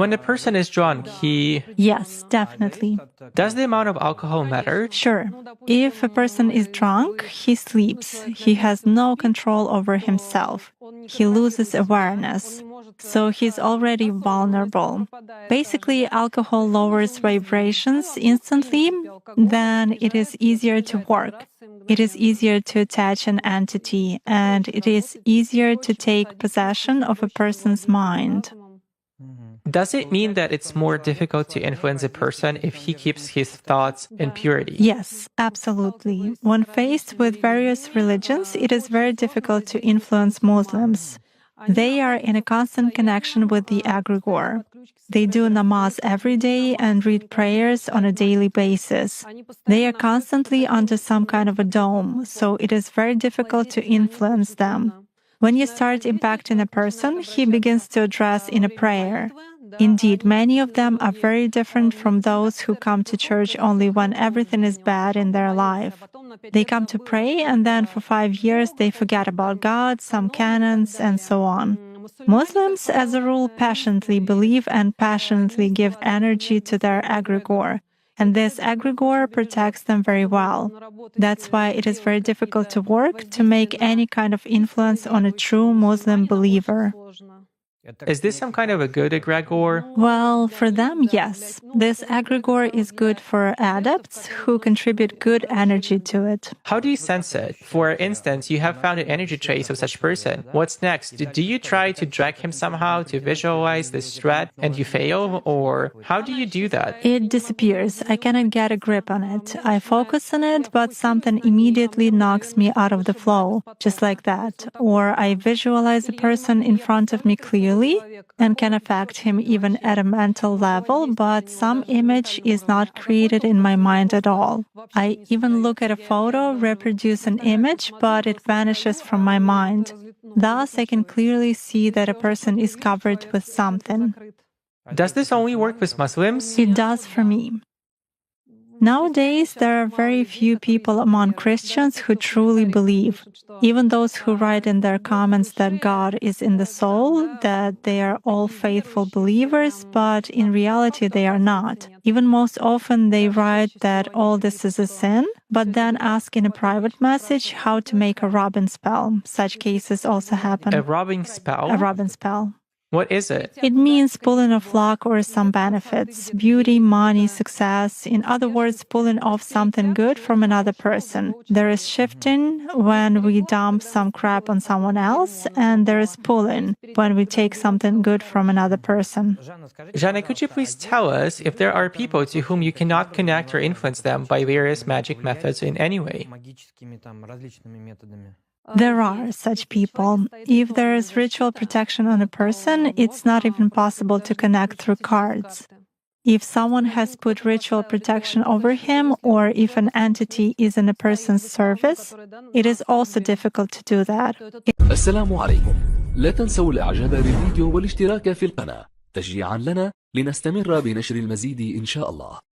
When a person is drunk, Yes, definitely. Does the amount of alcohol matter? Sure. If a person is drunk, he sleeps. He has no control over himself. He loses awareness. So he's already vulnerable. Basically, alcohol lowers vibrations instantly, then it is easier to work. It is easier to attach an entity, and it is easier to take possession of a person's mind. Does it mean that it's more difficult to influence a person if he keeps his thoughts in purity? Yes, absolutely. When faced with various religions, it is very difficult to influence Muslims. They are in a constant connection with the egregore. They do namaz every day and read prayers on a daily basis. They are constantly under some kind of a dome, so it is very difficult to influence them. When you start impacting a person, he begins to address in a prayer. Indeed, many of them are very different from those who come to church only when everything is bad in their life. They come to pray, and then for 5 years they forget about God, some canons, and so on. Muslims, as a rule, passionately believe and passionately give energy to their egregore. And this egregore protects them very well. That's why it is very difficult to work to make any kind of influence on a true Muslim believer. Is this some kind of a good egregore? Well, for them, yes. This egregore is good for adepts who contribute good energy to it. How do you sense it? For instance, you have found an energy trace of such person. What's next? Do you try to drag him somehow to visualize this threat and you fail? Or how do you do that? It disappears. I cannot get a grip on it. I focus on it, but something immediately knocks me out of the flow, just like that. Or I visualize a person in front of me clearly and can affect him even at a mental level, but some image is not created in my mind at all. I even look at a photo, reproduce an image, but it vanishes from my mind. Thus, I can clearly see that a person is covered with something. Does this only work with Muslims? It does for me. Nowadays, there are very few people among Christians who truly believe. Even those who write in their comments that God is in the soul, that they are all faithful believers, but in reality they are not. Even most often they write that all this is a sin, but then ask in a private message how to make a rubbing spell. Such cases also happen. A rubbing spell? A rubbing spell. What is it? It means pulling off luck or some benefits, beauty, money, success. In other words, pulling off something good from another person. There is shifting when we dump some crap on someone else, and there is pulling when we take something good from another person. Jana, could you please tell us if there are people to whom you cannot connect or influence them by various magic methods in any way? There are such people. If there is ritual protection on a person, it's not even possible to connect through cards. If someone has put ritual protection over him, or if an entity is in a person's service, it is also difficult to do that. السلام عليكم. لا تنسوا الإعجاب بالفيديو والاشتراك في القناة تشجيعا لنا لنستمر بنشر المزيد إن شاء الله.